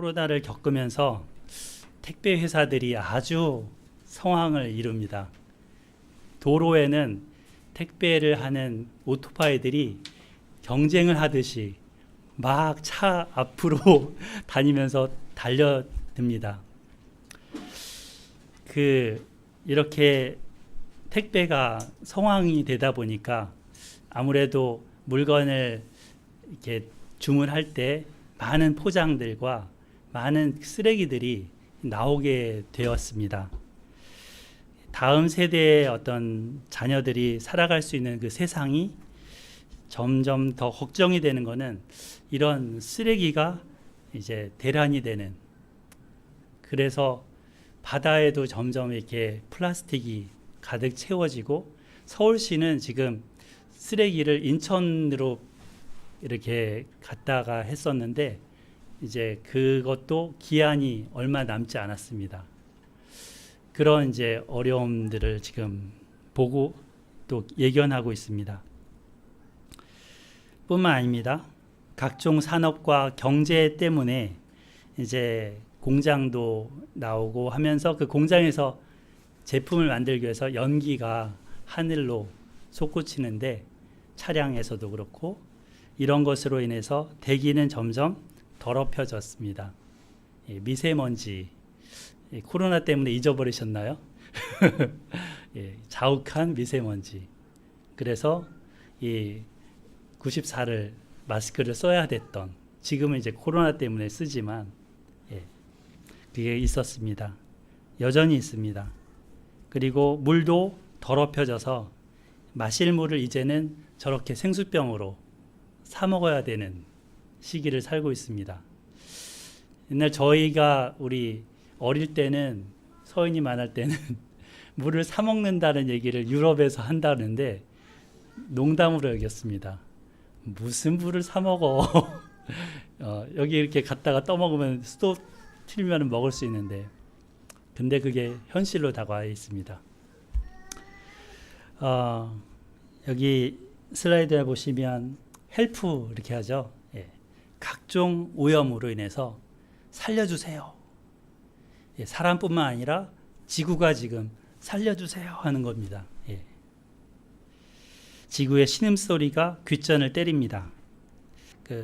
코로나를 겪으면서 택배 회사들이 아주 성황을 이룹니다. 도로에는 택배를 하는 오토바이들이 경쟁을 하듯이 막 차 앞으로 다니면서 달려듭니다. 이렇게 택배가 성황이 되다 보니까 아무래도 물건을 이렇게 주문할 때 많은 포장들과 많은 쓰레기들이 나오게 되었습니다. 다음 세대의 어떤 자녀들이 살아갈 수 있는 그 세상이 점점 더 걱정이 되는 것은 이런 쓰레기가 이제 대란이 되는, 그래서 바다에도 점점 이렇게 플라스틱이 가득 채워지고, 서울시는 지금 쓰레기를 인천으로 이렇게 갔다가 했었는데 이제 그것도 기한이 얼마 남지 않았습니다. 그런 이제 어려움들을 지금 보고 또 예견하고 있습니다. 뿐만 아닙니다. 각종 산업과 경제 때문에 이제 공장도 나오고 하면서 그 공장에서 제품을 만들기 위해서 연기가 하늘로 솟구치는데, 차량에서도 그렇고 이런 것으로 인해서 대기는 점점 더럽혀졌습니다. 미세먼지, 코로나 때문에 잊어버리셨나요? 자욱한 미세먼지. 그래서 이 94를 마스크를 써야 됐던, 지금은 이제 코로나 때문에 쓰지만 그게 있었습니다. 여전히 있습니다. 그리고 물도 더럽혀져서 마실 물을 이제는 저렇게 생수병으로 사 먹어야 되는 시기를 살고 있습니다. 옛날 저희가 우리 어릴 때는, 서인이 만할 때는 물을 사 먹는다는 얘기를 유럽에서 한다는데 농담으로 여겼습니다. 무슨 물을 사 먹어? 여기 이렇게 갔다가 떠먹으면 수도 틀면 먹을 수 있는데, 근데 그게 현실로 다가와 있습니다. 여기 슬라이드에 보시면 헬프 이렇게 하죠. 각종 오염으로 인해서 살려주세요. 사람뿐만 아니라 지구가 지금 살려주세요 하는 겁니다. 지구의 신음소리가 귓전을 때립니다.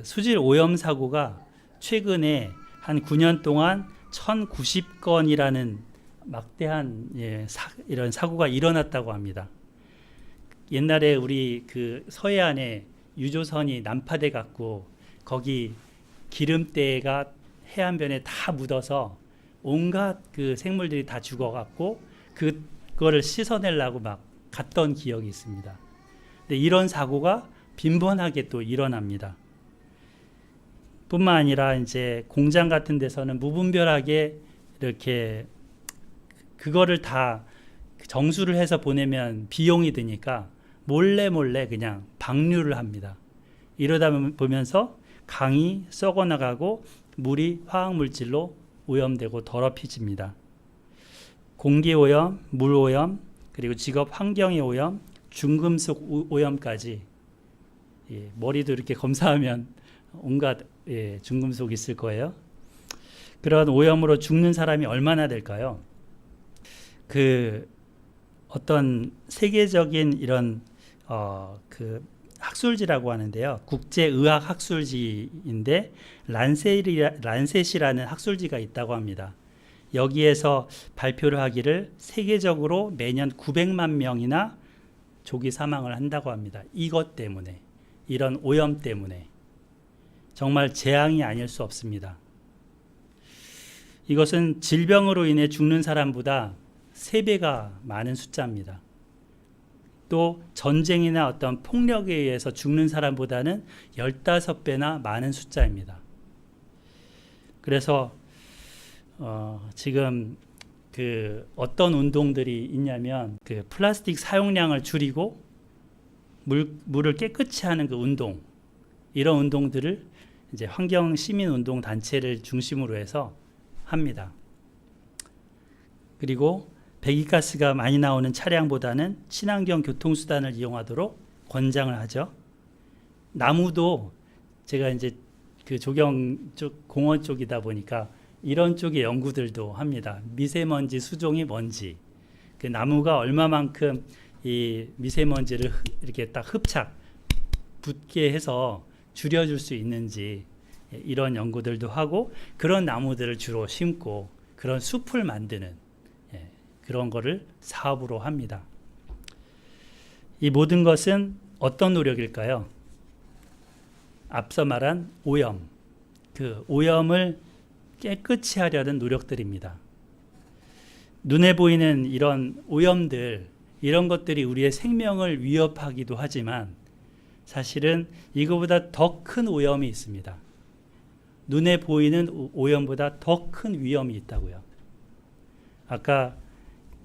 수질 오염 사고가 최근에 한 9년 동안 1090건이라는 막대한 이런 사고가 일어났다고 합니다. 옛날에 우리 그 서해안에 유조선이 난파돼 갖고 거기 기름때가 해안변에 다 묻어서 온갖 그 생물들이 다 죽어 갖고 그거를 씻어내려고 막 갔던 기억이 있습니다. 근데 이런 사고가 빈번하게 또 일어납니다. 뿐만 아니라 이제 공장 같은 데서는 무분별하게 이렇게 그거를 다 정수를 해서 보내면 비용이 드니까 몰래 그냥 방류를 합니다. 이러다 보면서 강이 썩어나가고 물이 화학물질로 오염되고 더럽혀집니다. 공기오염, 물오염, 그리고 직업 환경의 오염, 중금속 오염까지, 머리도 이렇게 검사하면 온갖 중금속이 있을 거예요. 그런 오염으로 죽는 사람이 얼마나 될까요? 어떤 세계적인 이런 학술지라고 하는데요. 국제의학 학술지인데 란셋이라는 학술지가 있다고 합니다. 여기에서 발표를 하기를 세계적으로 매년 900만 명이나 조기 사망을 한다고 합니다. 이것 때문에, 이런 오염 때문에. 정말 재앙이 아닐 수 없습니다. 이것은 질병으로 인해 죽는 사람보다 3배가 많은 숫자입니다. 또 전쟁이나 어떤 폭력에 의해서 죽는 사람보다는 15배나 많은 숫자입니다. 그래서 지금 어떤 운동들이 있냐면 플라스틱 사용량을 줄이고 물을 깨끗이 하는 그 운동, 이런 운동들을 이제 환경 시민 운동 단체를 중심으로 해서 합니다. 그리고 배기가스가 많이 나오는 차량보다는 친환경 교통수단을 이용하도록 권장을 하죠. 나무도 제가 이제 그 조경 쪽 공원 쪽이다 보니까 이런 쪽의 연구들도 합니다. 미세먼지 수종이 뭔지, 그 나무가 얼마만큼 이 미세먼지를 이렇게 딱 흡착 붙게 해서 줄여줄 수 있는지 이런 연구들도 하고, 그런 나무들을 주로 심고 그런 숲을 만드는 그런 거를 사업으로 합니다. 이 모든 것은 어떤 노력일까요? 앞서 말한 오염, 그 오염을 깨끗이 하려는 노력들입니다. 눈에 보이는 이런 오염들, 이런 것들이 우리의 생명을 위협하기도 하지만 사실은 이거보다 더 큰 오염이 있습니다. 눈에 보이는 오염보다 더 큰 위험이 있다고요. 아까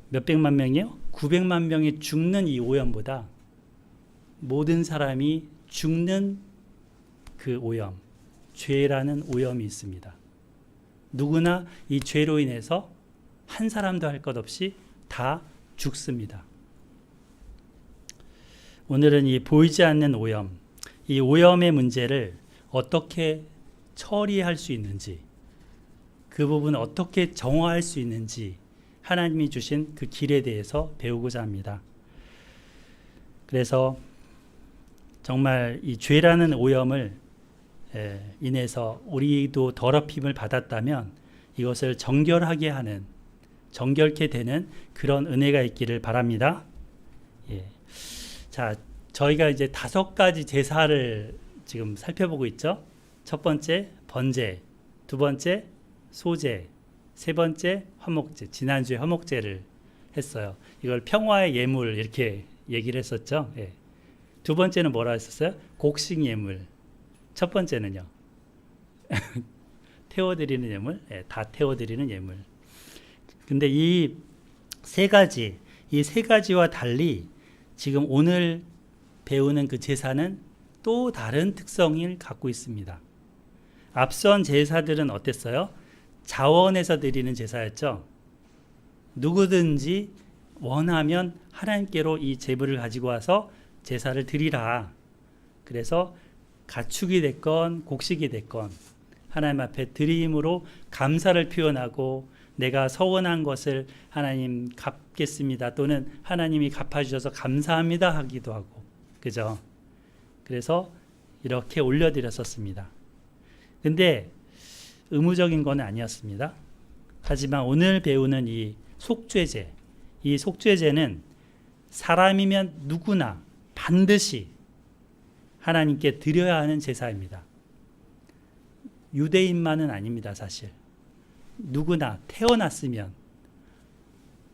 몇백만 명이요? 900만 명이 죽는 이 오염보다 모든 사람이 죽는 그 오염, 죄라는 오염이 있습니다. 누구나 이 죄로 인해서 한 사람도 할 것 없이 다 죽습니다. 오늘은 이 보이지 않는 오염, 이 오염의 문제를 어떻게 처리할 수 있는지, 그 부분을 어떻게 정화할 수 있는지 하나님이 주신 그 길에 대해서 배우고자 합니다. 그래서 정말 이 죄라는 오염을 인해서 우리도 더럽힘을 받았다면 이것을 정결하게 하는, 정결케 되는 그런 은혜가 있기를 바랍니다. 예. 자, 저희가 이제 5가지 제사를 지금 살펴보고 있죠. 첫 번째 번제, 두 번째 소제, 세 번째 화목제. 지난주에 화목제를 했어요. 이걸 평화의 예물 이렇게 얘기를 했었죠. 예. 두 번째는 뭐라 했었어요? 곡식 예물. 첫 번째는요. 태워드리는 예물. 예, 다 태워드리는 예물. 근데 이 세 가지와 달리 지금 오늘 배우는 그 제사는 또 다른 특성을 갖고 있습니다. 앞선 제사들은 어땠어요? 자원에서 드리는 제사였죠. 누구든지 원하면 하나님께로 이 제물을 가지고 와서 제사를 드리라. 그래서 가축이 됐건 곡식이 됐건 하나님 앞에 드림으로 감사를 표현하고 내가 서원한 것을 하나님 갚겠습니다, 또는 하나님이 갚아주셔서 감사합니다 하기도 하고, 그죠? 그래서 이렇게 올려드렸었습니다. 근데 의무적인 건 아니었습니다. 하지만 오늘 배우는 이 속죄제, 이 속죄제는 사람이면 누구나 반드시 하나님께 드려야 하는 제사입니다. 유대인만은 아닙니다. 사실 누구나 태어났으면,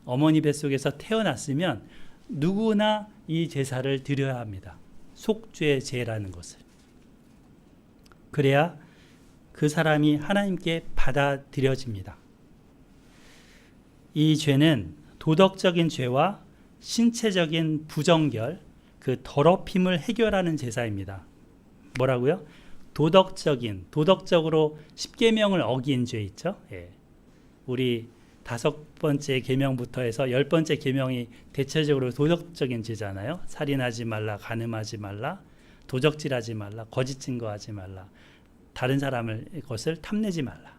어머니 뱃속에서 태어났으면 누구나 이 제사를 드려야 합니다. 속죄제라는 것을. 그래야 그 사람이 하나님께 받아들여집니다. 이 죄는 도덕적인 죄와 신체적인 부정결, 그 더럽힘을 해결하는 제사입니다. 뭐라고요? 도덕적으로 10계명을 어긴 죄 있죠. 예. 우리 5번째 계명부터 해서 10번째 계명이 대체적으로 도덕적인 죄잖아요. 살인하지 말라, 간음하지 말라, 도적질하지 말라, 거짓 증거하지 말라, 다른 사람을 것을 탐내지 말라.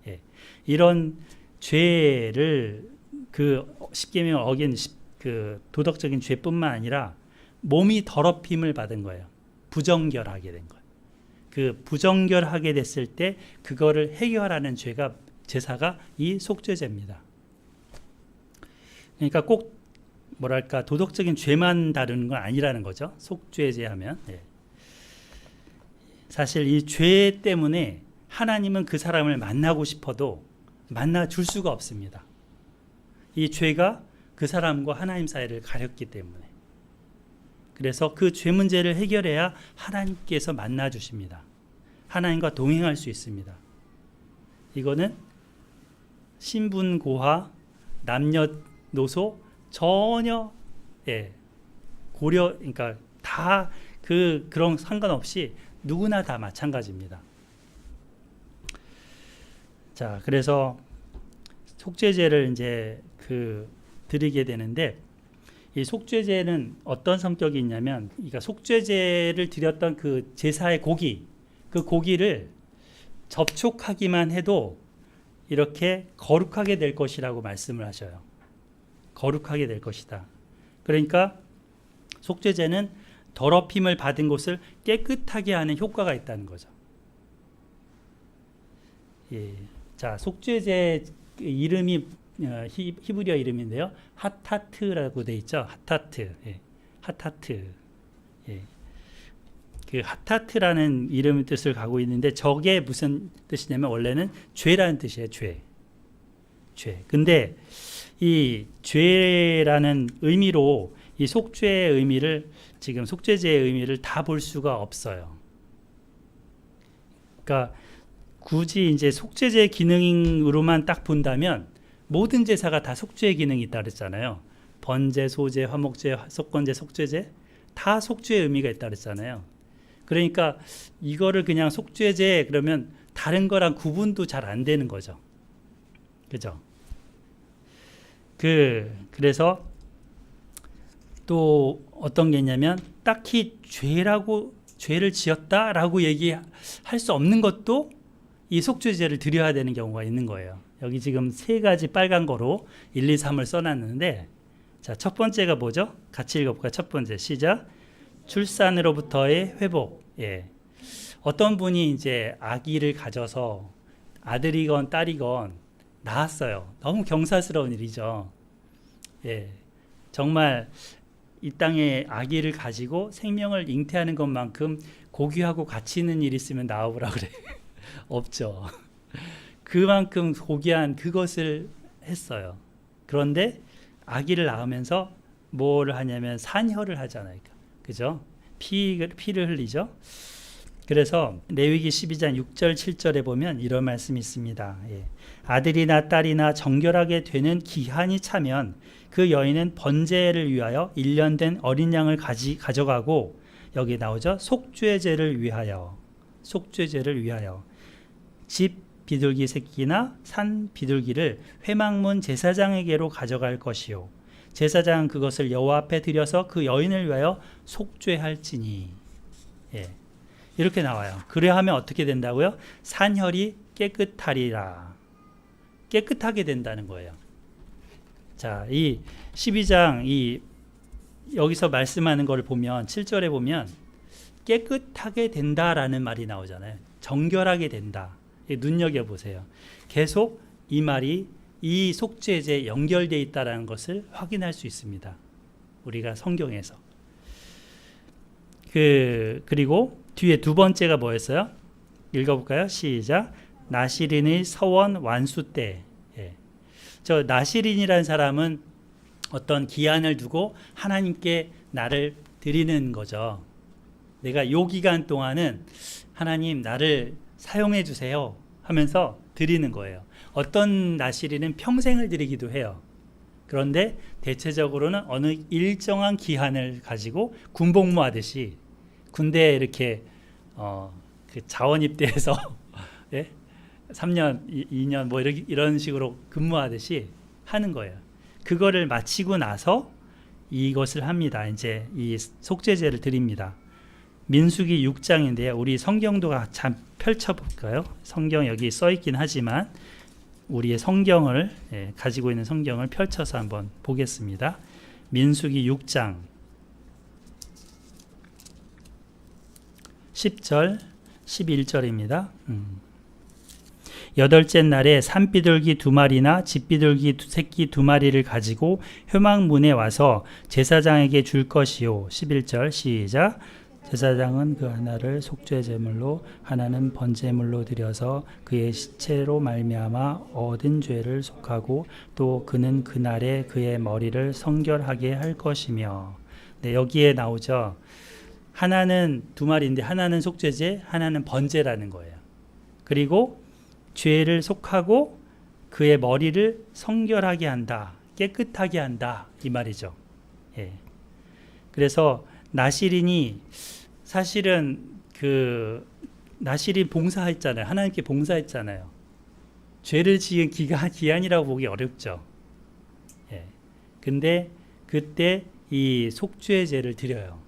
예. 이런 죄를 그 10계명을 어긴 그 도덕적인 죄뿐만 아니라 몸이 더럽힘을 받은 거예요. 부정결하게 된 거예요. 그 부정결하게 됐을 때 그거를 해결하는 제사가 이 속죄제입니다. 그러니까 꼭 뭐랄까 도덕적인 죄만 다루는 건 아니라는 거죠. 속죄제 하면. 예. 사실 이 죄 때문에 하나님은 그 사람을 만나고 싶어도 만나 줄 수가 없습니다. 이 죄가 그 사람과 하나님 사이를 가렸기 때문에. 그래서 그 죄 문제를 해결해야 하나님께서 만나 주십니다. 하나님과 동행할 수 있습니다. 이거는 신분고하, 남녀노소 전혀 고려, 그러니까 다 그런 상관없이 누구나 다 마찬가지입니다. 자, 그래서 속죄제를 이제 드리게 되는데, 이 속죄제는 어떤 성격이 있냐면, 그러니까 속죄제를 드렸던 그 제사의 고기, 그 고기를 접촉하기만 해도 이렇게 거룩하게 될 것이라고 말씀을 하셔요. 거룩하게 될 것이다. 그러니까 속죄제는 더럽힘을 받은 곳을 깨끗하게 하는 효과가 있다는 거죠. 예. 자, 속죄제 이름이 히브리어 이름인데요. 하타트라고 돼 있죠. 하타트. 예. 하타트. 예. 그 하타트라는 이름의 뜻을 가지고 있는데 저게 무슨 뜻이냐면 원래는 죄라는 뜻이에요. 죄. 근데 이 죄라는 의미로 이 속죄의 의미를 지금 속죄제의 의미를 다 볼 수가 없어요. 그러니까 굳이 이제 속죄제 기능으로만 딱 본다면 모든 제사가 다 속죄의 기능이 있다 그랬잖아요. 번제, 소제, 화목제, 속건제, 속죄제 다 속죄의 의미가 있다 그랬잖아요. 그러니까 이거를 그냥 속죄제 그러면 다른 거랑 구분도 잘 안 되는 거죠. 그죠? 그래서 또 어떤 게 있냐면 딱히 죄를 지었다라고 얘기할 수 없는 것도 이 속죄제를 드려야 되는 경우가 있는 거예요. 여기 지금 세 가지 빨간 거로 1, 2, 3을 써놨는데 자, 첫 번째가 뭐죠? 같이 읽어볼까요? 첫 번째 시작. 출산으로부터의 회복. 예. 어떤 분이 이제 아기를 가져서 아들이건 딸이건 낳았어요. 너무 경사스러운 일이죠. 예. 정말 이 땅에 아기를 가지고 생명을 잉태하는 것만큼 고귀하고 가치 있는 일이 있으면 나와보라 그래. 없죠. 그만큼 고귀한 그것을 했어요. 그런데 아기를 낳으면서 뭘 하냐면 산혈을 하잖아요. 그죠? 피를 흘리죠. 그래서 레위기 12장 6절 7절에 보면 이런 말씀이 있습니다. 예. 아들이나 딸이나 정결하게 되는 기한이 차면 그 여인은 번제를 위하여 1년 된 어린 양을 가져가고 여기 나오죠. 속죄제를 위하여 집 비둘기 새끼나 산 비둘기를 회막문 제사장에게로 가져갈 것이요 제사장은 그것을 여호와 앞에 드려서 그 여인을 위하여 속죄할지니. 예. 이렇게 나와요. 그래야 하면 어떻게 된다고요? 산혈이 깨끗하리라. 깨끗하게 된다는 거예요. 자, 이 12장 여기서 말씀하는 것을 보면 7절에 보면 깨끗하게 된다라는 말이 나오잖아요. 정결하게 된다. 눈여겨보세요. 계속 이 말이 이 속죄제에 연결되어 있다는 것을 확인할 수 있습니다. 우리가 성경에서. 그리고 뒤에 두 번째가 뭐였어요? 읽어볼까요? 시작. 나시린의 서원 완수 때. 예. 저 나시린이라는 사람은 어떤 기한을 두고 하나님께 나를 드리는 거죠. 내가 요 기간 동안은 하나님 나를 사용해 주세요 하면서 드리는 거예요. 어떤 나시린은 평생을 드리기도 해요. 그런데 대체적으로는 어느 일정한 기한을 가지고 군복무 하듯이 군대에 이렇게 그 자원 입대해서 예? 3년, 2년 뭐 이런 식으로 근무하듯이 하는 거예요. 그거를 마치고 나서 이것을 합니다. 이제 이 속죄제를 드립니다. 민수기 6장인데요. 우리 성경도 잠 펼쳐볼까요? 성경 여기 써있긴 하지만 우리의 성경을 가지고 있는 성경을 펼쳐서 한번 보겠습니다. 민수기 6장 10절 11절입니다. 여덟째 날에 산비둘기 2마리나 집비둘기 새끼 2마리를 가지고 회막문에 와서 제사장에게 줄 것이요. 11절 시작. 제사장은 그 하나를 속죄제물로 하나는 번제물로 드려서 그의 시체로 말미암아 얻은 죄를 속하고 또 그는 그날에 그의 머리를 성결하게 할 것이며. 네, 여기에 나오죠. 하나는 2마리인데 하나는 속죄제, 하나는 번제라는 거예요. 그리고 죄를 속하고 그의 머리를 성결하게 한다, 깨끗하게 한다 이 말이죠. 예. 그래서 나시린이 사실은 나시린 봉사했잖아요. 하나님께 봉사했잖아요. 죄를 지은 기한이라고 보기 어렵죠. 예. 근데 그때 이 속죄제를 드려요.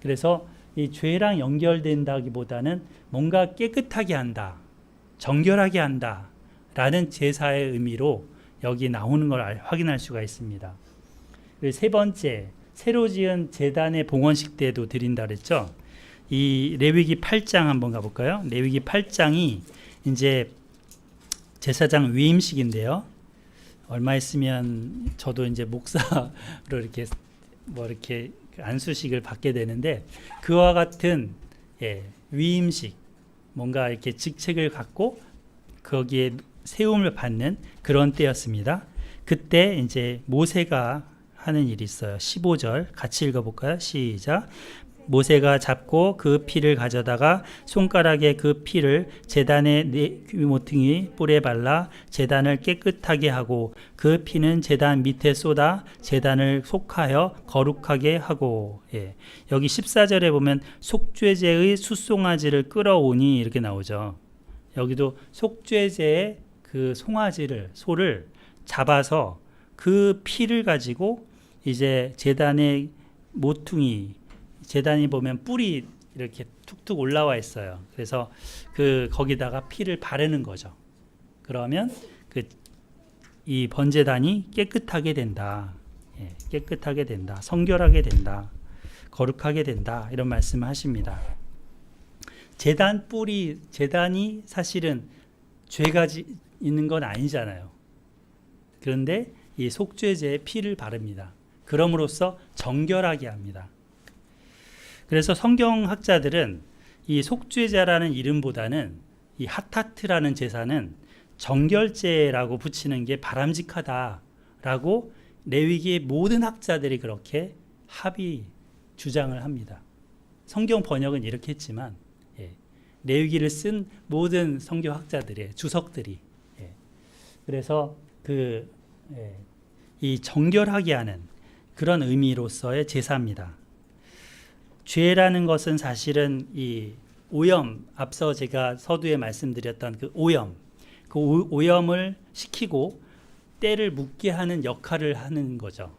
그래서 이 죄랑 연결된다기보다는 뭔가 깨끗하게 한다, 정결하게 한다 라는 제사의 의미로 여기 나오는 걸 확인할 수가 있습니다. 세 번째, 새로 지은 제단의 봉헌식 때도 드린다 그랬죠. 이 레위기 8장 한번 가볼까요? 레위기 8장이 이제 제사장 위임식인데요. 얼마 있으면 저도 이제 목사로 이렇게 안수식을 받게 되는데, 그와 같은 위임식, 뭔가 이렇게 직책을 갖고 거기에 세움을 받는 그런 때였습니다. 그때 이제 모세가 하는 일이 있어요. 15절 같이 읽어볼까요? 시작. 모세가 잡고 그 피를 가져다가 손가락에 그 피를 제단의 네 모퉁이 뿔에 발라 제단을 깨끗하게 하고 그 피는 제단 밑에 쏟아 제단을 속하여 거룩하게 하고, 여기 14절에 보면 속죄제의 숫송아지를 끌어오니 이렇게 나오죠. 여기도 속죄제의 그 송아지를, 소를 잡아서 그 피를 가지고 이제 제단의 모퉁이, 제단이 보면 뿔이 이렇게 툭툭 올라와 있어요. 그래서 거기다가 피를 바르는 거죠. 그러면 이 번제단이 깨끗하게 된다. 깨끗하게 된다. 성결하게 된다. 거룩하게 된다. 이런 말씀을 하십니다. 제단이 사실은 죄가 있는 건 아니잖아요. 그런데 이 속죄제에 피를 바릅니다. 그럼으로써 정결하게 합니다. 그래서 성경학자들은 이 속죄제라는 이름보다는 이 하타트라는 제사는 정결제라고 붙이는 게 바람직하다라고 레위기의 모든 학자들이 그렇게 주장을 합니다. 성경 번역은 이렇게 했지만 레위기를 쓴 모든 성경학자들의 주석들이, 그래서 이 정결하게 하는 그런 의미로서의 제사입니다. 죄라는 것은 사실은 이 오염, 앞서 제가 서두에 말씀드렸던 그 오염을 시키고 때를 묻게 하는 역할을 하는 거죠.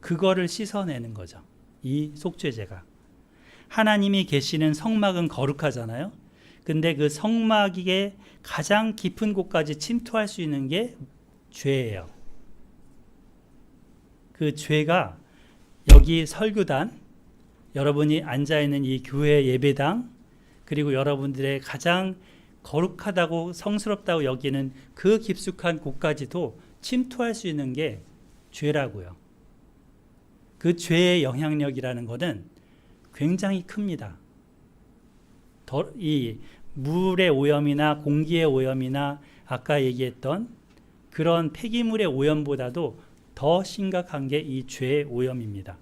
그거를 씻어내는 거죠. 이 속죄제가. 하나님이 계시는 성막은 거룩하잖아요. 근데 그 성막의 가장 깊은 곳까지 침투할 수 있는 게 죄예요. 그 죄가 여기 설교단, 여러분이 앉아있는 이 교회 예배당, 그리고 여러분들의 가장 거룩하다고 성스럽다고 여기는 그 깊숙한 곳까지도 침투할 수 있는 게 죄라고요. 그 죄의 영향력이라는 것은 굉장히 큽니다. 이 물의 오염이나 공기의 오염이나 아까 얘기했던 그런 폐기물의 오염보다도 더 심각한 게 이 죄의 오염입니다.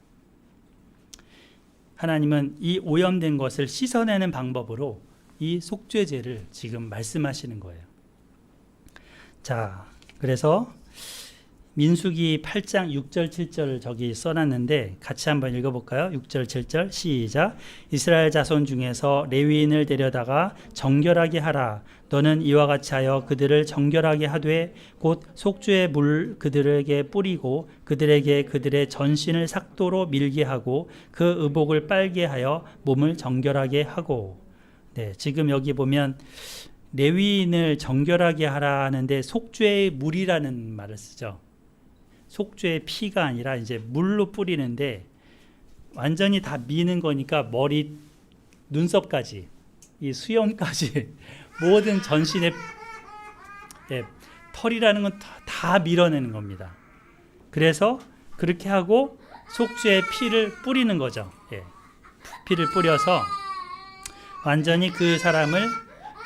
하나님은 이 오염된 것을 씻어내는 방법으로 이 속죄제를 지금 말씀하시는 거예요. 자, 그래서 민수기 8장 6절 7절을 저기 써놨는데 같이 한번 읽어볼까요? 6절 7절 시작. 이스라엘 자손 중에서 레위인을 데려다가 정결하게 하라. 너는 이와 같이 하여 그들을 정결하게 하되 곧 속죄의 물 그들에게 뿌리고 그들에게 그들의 전신을 삭도로 밀게 하고 그 의복을 빨게 하여 몸을 정결하게 하고. 지금 여기 보면 레위인을 정결하게 하라 하는데 속죄의 물이라는 말을 쓰죠. 속죄의 피가 아니라 이제 물로 뿌리는데 완전히 다 미는 거니까 머리, 눈썹까지, 이 수염까지 모든 전신의 털이라는 건 다 밀어내는 겁니다. 그래서 그렇게 하고 속죄의 피를 뿌리는 거죠. 피를 뿌려서 완전히 그 사람을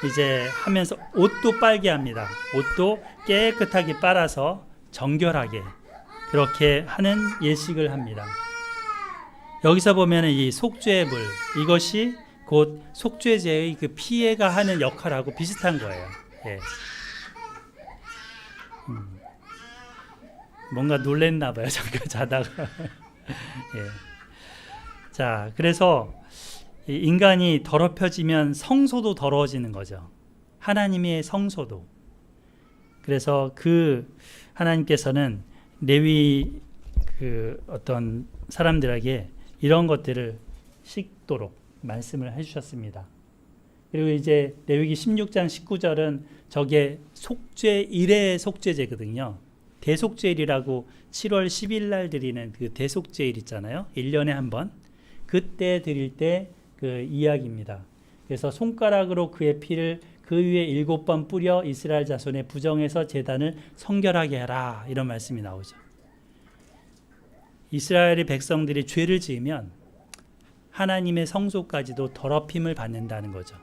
이제 하면서 옷도 빨게 합니다. 옷도 깨끗하게 빨아서 정결하게 그렇게 하는 예식을 합니다. 여기서 보면 이 속죄의 물, 이것이 곧 속죄제의 그 피해가 하는 역할하고 비슷한 거예요. 뭔가 놀랬나 봐요. 잠깐 자다가. 자, 그래서 인간이 더럽혀지면 성소도 더러워지는 거죠. 하나님의 성소도. 그래서 하나님께서는 레위 어떤 사람들에게 이런 것들을 씻도록 말씀을 해주셨습니다. 그리고 이제 레위기 16장 19절은 저게 속죄 1회 속죄제거든요. 대속죄일이라고 7월 10일 날 드리는 그 대속죄일 있잖아요. 1년에 한 번. 그때 드릴 때 그 이야기입니다. 그래서 손가락으로 그의 피를 그 위에 7번 뿌려 이스라엘 자손의 부정에서 제단을 성결하게 하라. 이런 말씀이 나오죠. 이스라엘의 백성들이 죄를 지으면 하나님의 성소까지도 더럽힘을 받는다는 거죠.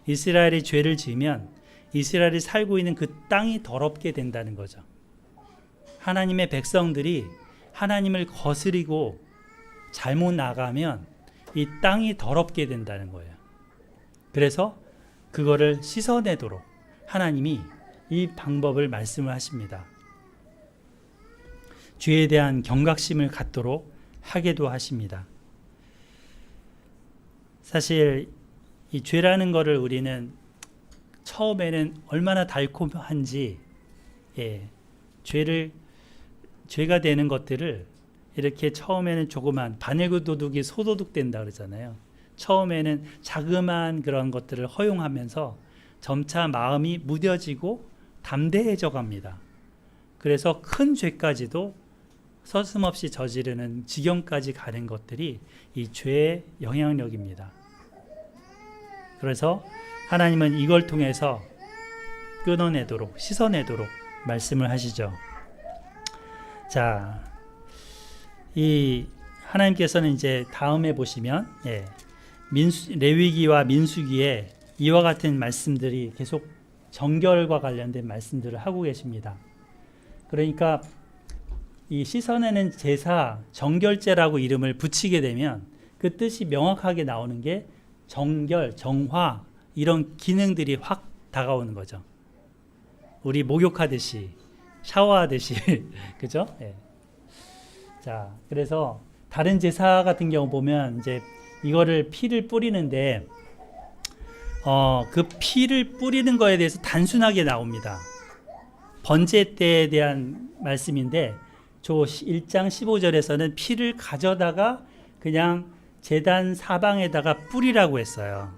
이스라엘이 죄를 지으면 이스라엘이 살고 있는 그 땅이 더럽게 된다는 거죠. 하나님의 백성들이 하나님을 거스리고 잘못 나가면 이 땅이 더럽게 된다는 거예요. 그래서 그거를 씻어내도록 하나님이 이 방법을 말씀을 하십니다. 죄에 대한 경각심을 갖도록 하게도 하십니다. 사실 이 죄라는 거를 우리는 처음에는 얼마나 달콤한지, 죄가 되는 것들을 이렇게 처음에는 조그만 바늘구 도둑이 소도둑 된다 그러잖아요. 처음에는 자그마한 그런 것들을 허용하면서 점차 마음이 무뎌지고 담대해져 갑니다. 그래서 큰 죄까지도 서슴없이 저지르는 지경까지 가는 것들이 이 죄의 영향력입니다. 그래서 하나님은 이걸 통해서 끊어내도록, 씻어내도록 말씀을 하시죠. 자, 이 하나님께서는 이제 다음에 보시면 레위기와 민수기에 이와 같은 말씀들이 계속 정결과 관련된 말씀들을 하고 계십니다. 그러니까 이 씻어내는 제사 정결제라고 이름을 붙이게 되면 그 뜻이 명확하게 나오는 게 정결, 정화 이런 기능들이 확 다가오는 거죠. 우리 목욕하듯이 샤워하듯이 그죠? 자, 그래서 다른 제사 같은 경우 보면 이제 이거를 피를 뿌리는데 그 피를 뿌리는 거에 대해서 단순하게 나옵니다. 번제 때에 대한 말씀인데 저 1장 15절에서는 피를 가져다가 그냥 제단 사방에다가 뿌리라고 했어요.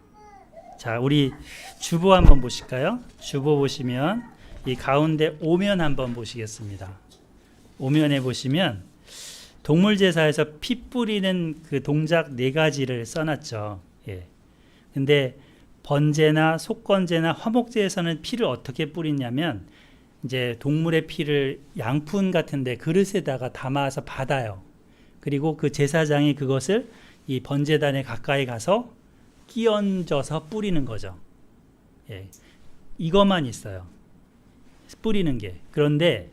자, 우리 주보 한번 보실까요? 주보 보시면 이 가운데 오면 한번 보시겠습니다. 오면에 보시면 동물 제사에서 피 뿌리는 그 동작 4가지를 써놨죠. 근데 번제나 속건제나 화목제에서는 피를 어떻게 뿌리냐면 이제 동물의 피를 양푼 같은데 그릇에다가 담아서 받아요. 그리고 그 제사장이 그것을 이 번제단에 가까이 가서 끼얹어서 뿌리는 거죠. 이것만 있어요. 뿌리는 게. 그런데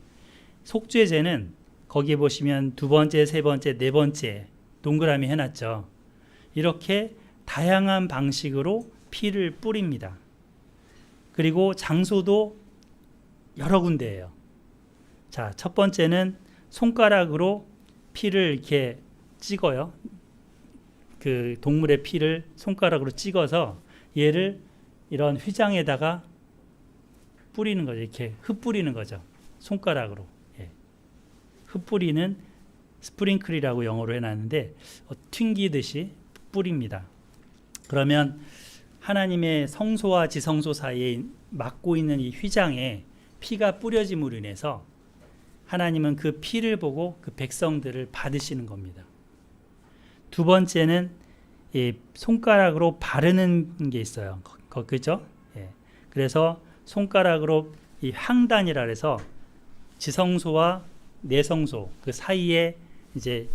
속죄제는 거기에 보시면 2번째, 3번째, 4번째 동그라미 해놨죠. 이렇게 다양한 방식으로 피를 뿌립니다. 그리고 장소도 여러 군데예요. 자, 첫 번째는 손가락으로 피를 이렇게 찍어요. 그 동물의 피를 손가락으로 찍어서 얘를 이런 휘장에다가 뿌리는 거죠. 이렇게 흩뿌리는 거죠. 손가락으로. 흩뿌리는 스프링클이라고 영어로 해놨는데 튕기듯이 뿌립니다. 그러면 하나님의 성소와 지성소 사이에 막고 있는 이 휘장에 피가 뿌려짐으로 인해서 하나님은 그 피를 보고 그 백성들을 받으시는 겁니다. 2번째는 이 손가락으로 바르는 게 있어요. 그죠? 그래서 손가락으로 이 향단이라 해서 지성소와 내성소 그 사이에 이제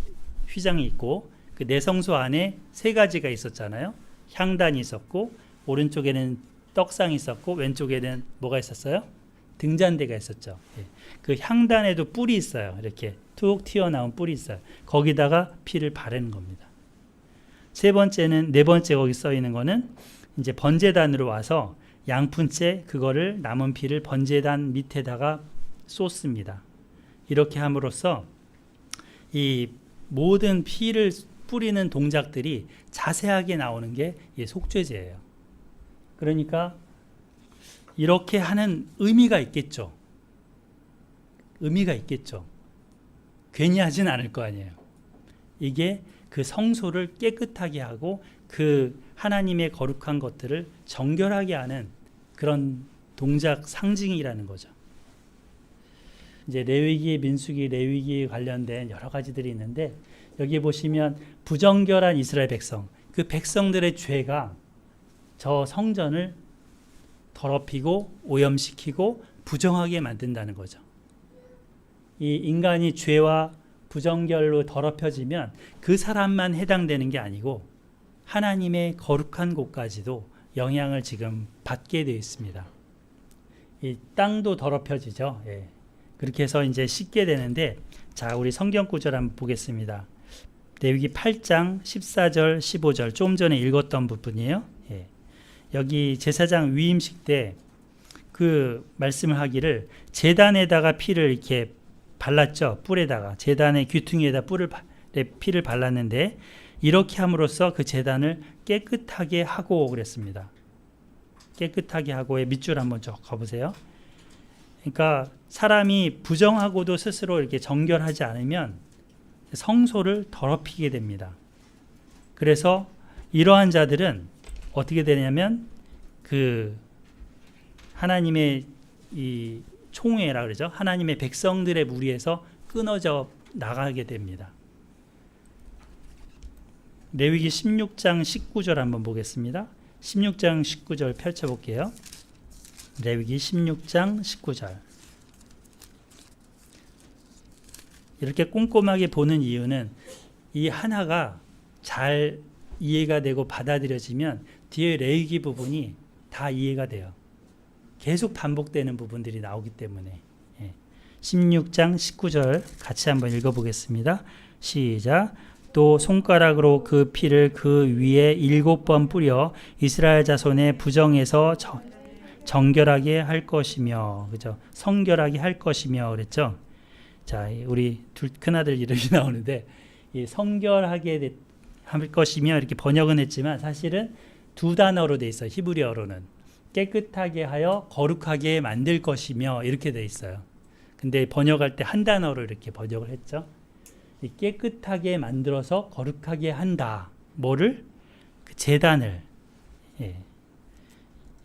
휘장이 있고 그 내성소 안에 3가지가 있었잖아요. 향단이 있었고 오른쪽에는 떡상이 있었고 왼쪽에는 뭐가 있었어요? 등잔대가 있었죠. 그 향단에도 뿔이 있어요. 이렇게 툭 튀어나온 뿔이 있어요. 거기다가 피를 바르는 겁니다. 3번째는 4번째 거기 써 있는 거는 이제 번제단으로 와서 양푼째 그거를 남은 피를 번제단 밑에다가 쏟습니다. 이렇게 함으로써 이 모든 피를 뿌리는 동작들이 자세하게 나오는 게 이 속죄제예요. 그러니까 이렇게 하는 의미가 있겠죠. 의미가 있겠죠. 괜히 하진 않을 거 아니에요. 이게 그 성소를 깨끗하게 하고 그 하나님의 거룩한 것들을 정결하게 하는 그런 동작 상징이라는 거죠. 이제 레위기, 민수기, 레위기에 관련된 여러 가지들이 있는데 여기 보시면 부정결한 이스라엘 백성, 그 백성들의 죄가 저 성전을 더럽히고 오염시키고 부정하게 만든다는 거죠. 이 인간이 죄와 부정결로 더럽혀지면 그 사람만 해당되는 게 아니고 하나님의 거룩한 곳까지도 영향을 지금 받게 되어 있습니다. 이 땅도 더럽혀지죠. 예. 그렇게 해서 이제 씻게 되는데, 자, 우리 성경 구절 한번 보겠습니다. 레위기 8장 14절 15절 좀 전에 읽었던 부분이에요. 예. 여기 제사장 위임식 때 그 말씀을 하기를 제단에다가 피를 이렇게 발랐죠. 뿔에다가 제단의 귀퉁이에다 피를 발랐는데 이렇게 함으로써 그 제단을 깨끗하게 하고 그랬습니다. 깨끗하게 하고의 밑줄 한번 쭉 가보세요. 그러니까 사람이 부정하고도 스스로 이렇게 정결하지 않으면 성소를 더럽히게 됩니다. 그래서 이러한 자들은 어떻게 되냐면 그 하나님의 이 총회라 그러죠. 하나님의 백성들의 무리에서 끊어져 나가게 됩니다. 레위기 16장 19절 한번 보겠습니다. 16장 19절 펼쳐볼게요. 레위기 16장 19절. 이렇게 꼼꼼하게 보는 이유는 이 하나가 잘 이해가 되고 받아들여지면 뒤에 레위기 부분이 다 이해가 돼요. 계속 반복되는 부분들이 나오기 때문에. 16장 19절 같이 한번 읽어보겠습니다. 시작. 또 손가락으로 그 피를 그 위에 7번 뿌려 이스라엘 자손의 부정에서 정결하게 할 것이며, 그죠? 성결하게 할 것이며 그랬죠. 자, 우리 큰아들 이름이 나오는데 이 성결하게 할 것이며 이렇게 번역은 했지만 사실은 두 단어로 돼 있어요. 히브리어로는 깨끗하게 하여 거룩하게 만들 것이며 이렇게 돼 있어요. 근데 번역할 때 한 단어로 이렇게 번역을 했죠. 깨끗하게 만들어서 거룩하게 한다. 뭐를? 그 제단을. 예.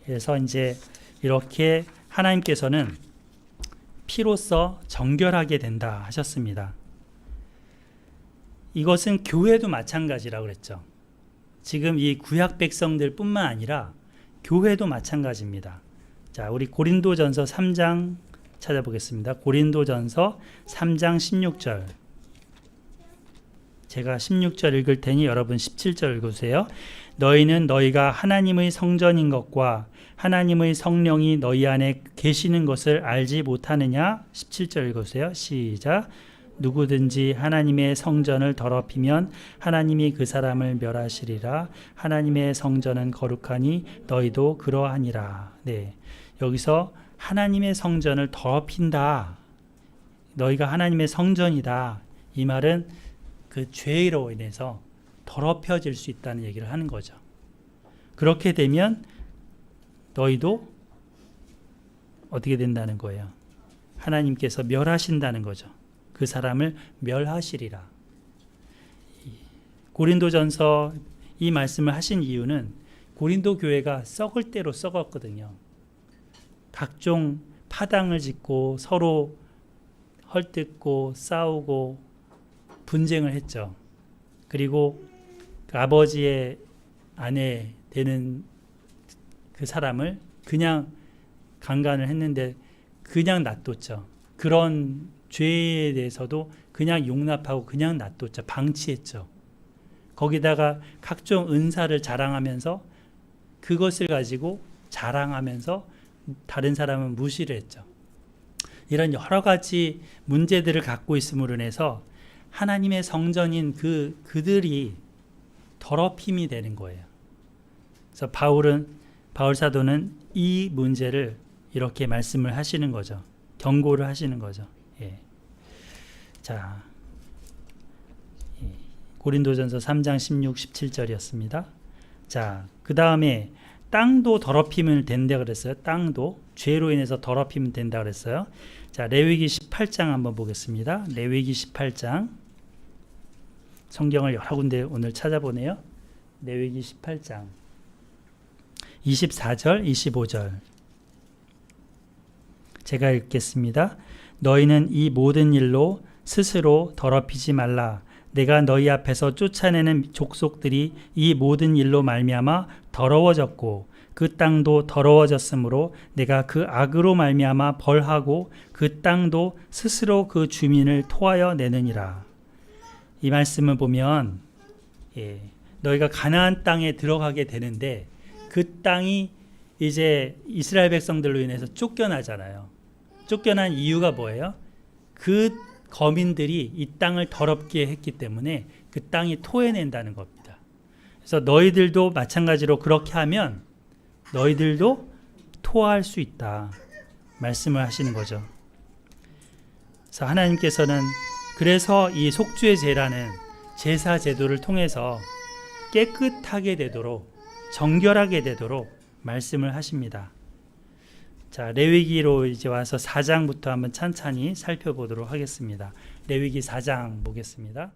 그래서 이제 이렇게 하나님께서는 피로써 정결하게 된다 하셨습니다. 이것은 교회도 마찬가지라고 그랬죠. 지금 이 구약 백성들 뿐만 아니라 교회도 마찬가지입니다. 자, 우리 고린도전서 3장 찾아보겠습니다. 고린도전서 3장 16절. 제가 16절 읽을 테니 여러분 17절 읽으세요. 너희는 너희가 하나님의 성전인 것과 하나님의 성령이 너희 안에 계시는 것을 알지 못하느냐? 17절 읽으세요. 시작. 누구든지 하나님의 성전을 더럽히면 하나님이 그 사람을 멸하시리라. 하나님의 성전은 거룩하니 너희도 그러하니라. 네, 여기서 하나님의 성전을 더럽힌다. 너희가 하나님의 성전이다. 이 말은 그 죄로 인해서 더럽혀질 수 있다는 얘기를 하는 거죠. 그렇게 되면 너희도 어떻게 된다는 거예요? 하나님께서 멸하신다는 거죠. 그 사람을 멸하시리라. 고린도전서 이 말씀을 하신 이유는 고린도 교회가 썩을 대로 썩었거든요. 각종 파당을 짓고 서로 헐뜯고 싸우고 분쟁을 했죠. 그리고 그 아버지의 아내 되는 그 사람을 그냥 강간을 했는데 그냥 놔뒀죠. 그런 죄에 대해서도 그냥 용납하고 그냥 놔뒀죠. 방치했죠. 거기다가 각종 은사를 자랑하면서 그것을 가지고 자랑하면서 다른 사람은 무시를 했죠. 이런 여러 가지 문제들을 갖고 있음으로 인해서 하나님의 성전인 그들이 더럽힘이 되는 거예요. 그래서 바울 사도는 이 문제를 이렇게 말씀을 하시는 거죠. 경고를 하시는 거죠. 예. 자, 고린도전서 3장 16, 17절이었습니다. 자, 그 다음에 땅도 더럽히면 된다 그랬어요. 땅도 죄로 인해서 더럽히면 된다 그랬어요. 자, 레위기 18장 한번 보겠습니다. 레위기 18장 성경을 여러 군데 오늘 찾아보네요. 레위기 18장 24절 25절 제가 읽겠습니다. 너희는 이 모든 일로 스스로 더럽히지 말라. 내가 너희 앞에서 쫓아내는 족속들이 이 모든 일로 말미암아 더러워졌고 그 땅도 더러워졌으므로 내가 그 악으로 말미암아 벌하고 그 땅도 스스로 그 주민을 토하여 내느니라. 이 말씀을 보면 너희가 가나안 땅에 들어가게 되는데 그 땅이 이제 이스라엘 백성들로 인해서 쫓겨나잖아요. 쫓겨난 이유가 뭐예요? 그 거민들이 이 땅을 더럽게 했기 때문에 그 땅이 토해낸다는 겁니다. 그래서 너희들도 마찬가지로 그렇게 하면 너희들도 토할 수 있다 말씀을 하시는 거죠. 그래서 하나님께서는 그래서 이 속죄 제라는 제사 제도를 통해서 깨끗하게 되도록 정결하게 되도록 말씀을 하십니다. 자, 레위기로 이제 와서 4장부터 한번 찬찬히 살펴보도록 하겠습니다. 레위기 4장 보겠습니다.